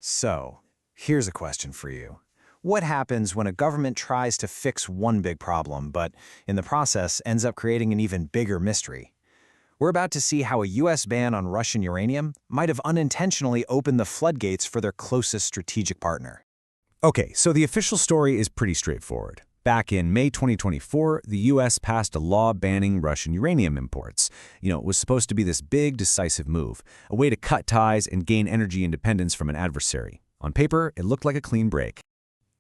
So, here's a question for you. What happens when a government tries to fix one big problem, but in the process ends up creating an even bigger mystery? We're about to see how a US ban on Russian uranium might have unintentionally opened the floodgates for their closest strategic partner. Okay, so the official story is pretty straightforward. Back in May 2024, the US passed a law banning Russian uranium imports. It was supposed to be this big, decisive move, a way to cut ties and gain energy independence from an adversary. On paper, it looked like a clean break.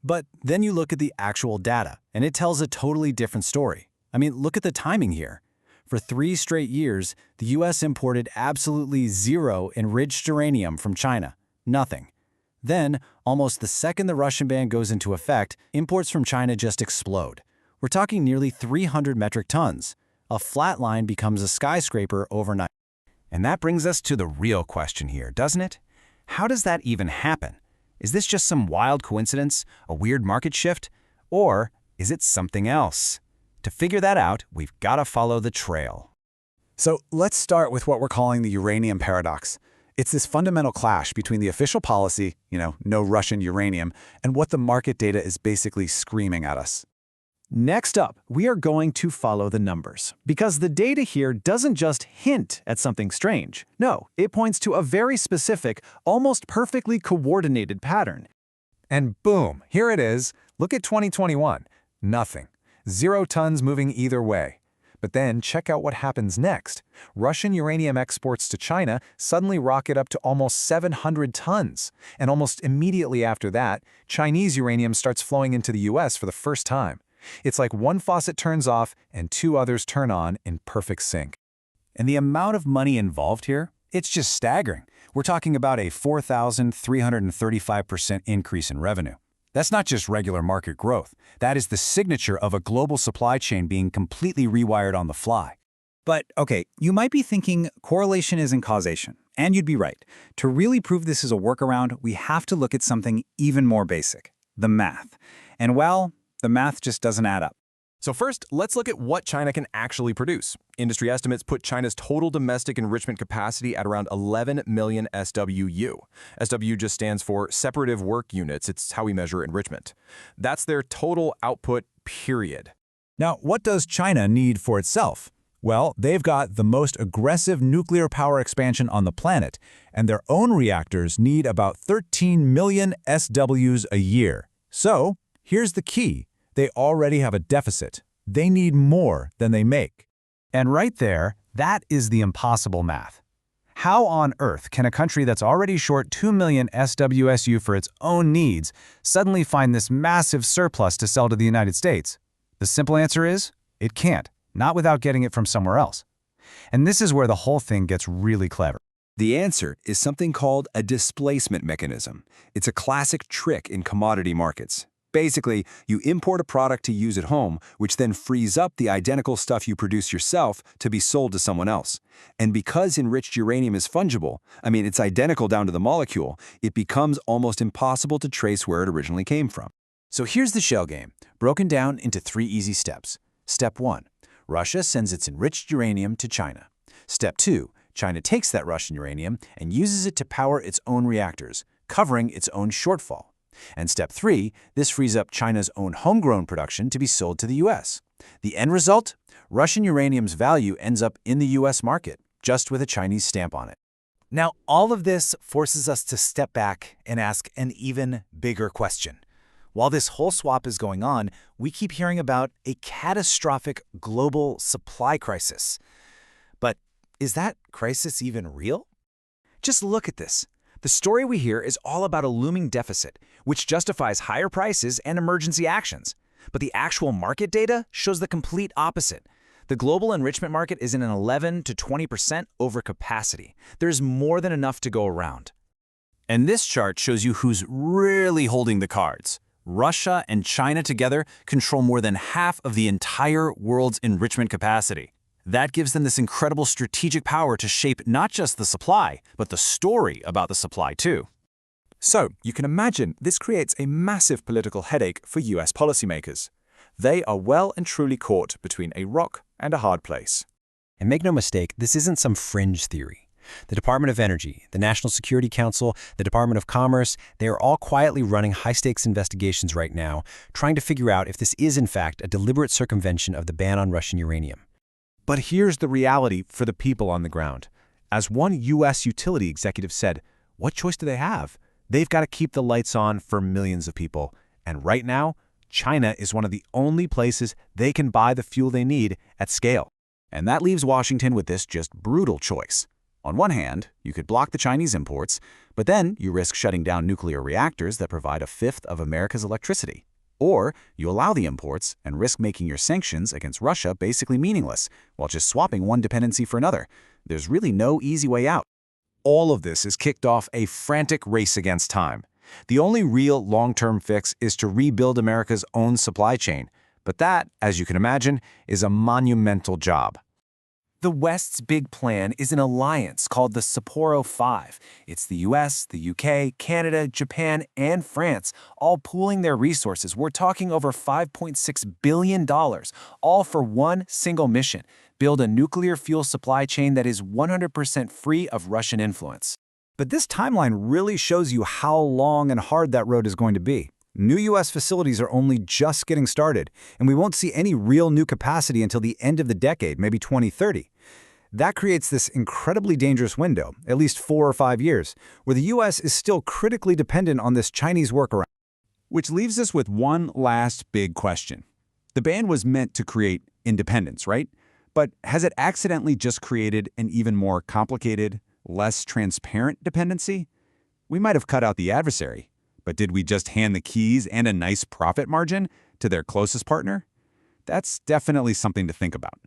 But then you look at the actual data, and it tells a totally different story. I mean, look at the timing here. For 3 straight years, the US imported absolutely zero enriched uranium from China. Nothing. Then, almost the second the Russian ban goes into effect, imports from China just explode. We're talking nearly 300 metric tons. A flat line becomes a skyscraper overnight. And that brings us to the real question here, doesn't it? How does that even happen? Is this just some wild coincidence, a weird market shift, or is it something else? To figure that out, we've got to follow the trail. So let's start with what we're calling the uranium paradox. It's this fundamental clash between the official policy, no Russian uranium, and what the market data is basically screaming at us. Next up, we are going to follow the numbers, because the data here doesn't just hint at something strange. No, it points to a very specific, almost perfectly coordinated pattern. And boom, here it is. Look at 2021. Nothing. 0 tons moving either way. But then check out what happens next. Russian uranium exports to China suddenly rocket up to almost 700 tons. And almost immediately after that, Chinese uranium starts flowing into the US for the first time. It's like one faucet turns off and 2 others turn on in perfect sync. And the amount of money involved here, it's just staggering. We're talking about a 4,335% increase in revenue. That's not just regular market growth. That is the signature of a global supply chain being completely rewired on the fly. But, okay, you might be thinking correlation isn't causation. And you'd be right. To really prove this is a workaround, we have to look at something even more basic, the math. And well, the math just doesn't add up. So first, let's look at what China can actually produce. Industry estimates put China's total domestic enrichment capacity at around 11 million SWU. SWU just stands for separative work units. It's how we measure enrichment. That's their total output, period. Now, what does China need for itself? Well, they've got the most aggressive nuclear power expansion on the planet, and their own reactors need about 13 million SWs a year. So, here's the key. They already have a deficit. They need more than they make. And right there, that is the impossible math. How on earth can a country that's already short 2 million SWSU for its own needs suddenly find this massive surplus to sell to the United States? The simple answer is, it can't, not without getting it from somewhere else. And this is where the whole thing gets really clever. The answer is something called a displacement mechanism. It's a classic trick in commodity markets. Basically, you import a product to use at home, which then frees up the identical stuff you produce yourself to be sold to someone else. And because enriched uranium is fungible, it's identical down to the molecule, it becomes almost impossible to trace where it originally came from. So here's the shell game, broken down into 3 easy steps. Step 1, Russia sends its enriched uranium to China. Step 2, China takes that Russian uranium and uses it to power its own reactors, covering its own shortfall. And step 3, this frees up China's own homegrown production to be sold to the US. The end result? Russian uranium's value ends up in the US market, just with a Chinese stamp on it. Now, all of this forces us to step back and ask an even bigger question. While this whole swap is going on, we keep hearing about a catastrophic global supply crisis. But is that crisis even real? Just look at this. The story we hear is all about a looming deficit, which justifies higher prices and emergency actions. But the actual market data shows the complete opposite. The global enrichment market is in an 11 to 20% overcapacity. There's more than enough to go around. And this chart shows you who's really holding the cards. Russia and China together control more than half of the entire world's enrichment capacity. That gives them this incredible strategic power to shape not just the supply, but the story about the supply too. So, you can imagine this creates a massive political headache for US policymakers. They are well and truly caught between a rock and a hard place. And make no mistake, this isn't some fringe theory. The Department of Energy, the National Security Council, the Department of Commerce, they are all quietly running high-stakes investigations right now, trying to figure out if this is in fact a deliberate circumvention of the ban on Russian uranium. But here's the reality for the people on the ground. As one U.S. utility executive said, what choice do they have? They've got to keep the lights on for millions of people. And right now, China is one of the only places they can buy the fuel they need at scale. And that leaves Washington with this just brutal choice. On one hand, you could block the Chinese imports, but then you risk shutting down nuclear reactors that provide a fifth of America's electricity. Or you allow the imports and risk making your sanctions against Russia basically meaningless, while just swapping one dependency for another. There's really no easy way out. All of this has kicked off a frantic race against time. The only real long-term fix is to rebuild America's own supply chain. But that, as you can imagine, is a monumental job. The West's big plan is an alliance called the Sapporo Five. It's the US, the UK, Canada, Japan, and France, all pooling their resources. We're talking over $5.6 billion, all for one single mission: build a nuclear fuel supply chain that is 100% free of Russian influence. But this timeline really shows you how long and hard that road is going to be. New U.S. facilities are only just getting started, and we won't see any real new capacity until the end of the decade, maybe 2030. That creates this incredibly dangerous window, at least 4 or 5 years, where the U.S. is still critically dependent on this Chinese workaround. Which leaves us with one last big question. The ban was meant to create independence, right? But has it accidentally just created an even more complicated, less transparent dependency? We might have cut out the adversary, but did we just hand the keys and a nice profit margin to their closest partner? That's definitely something to think about.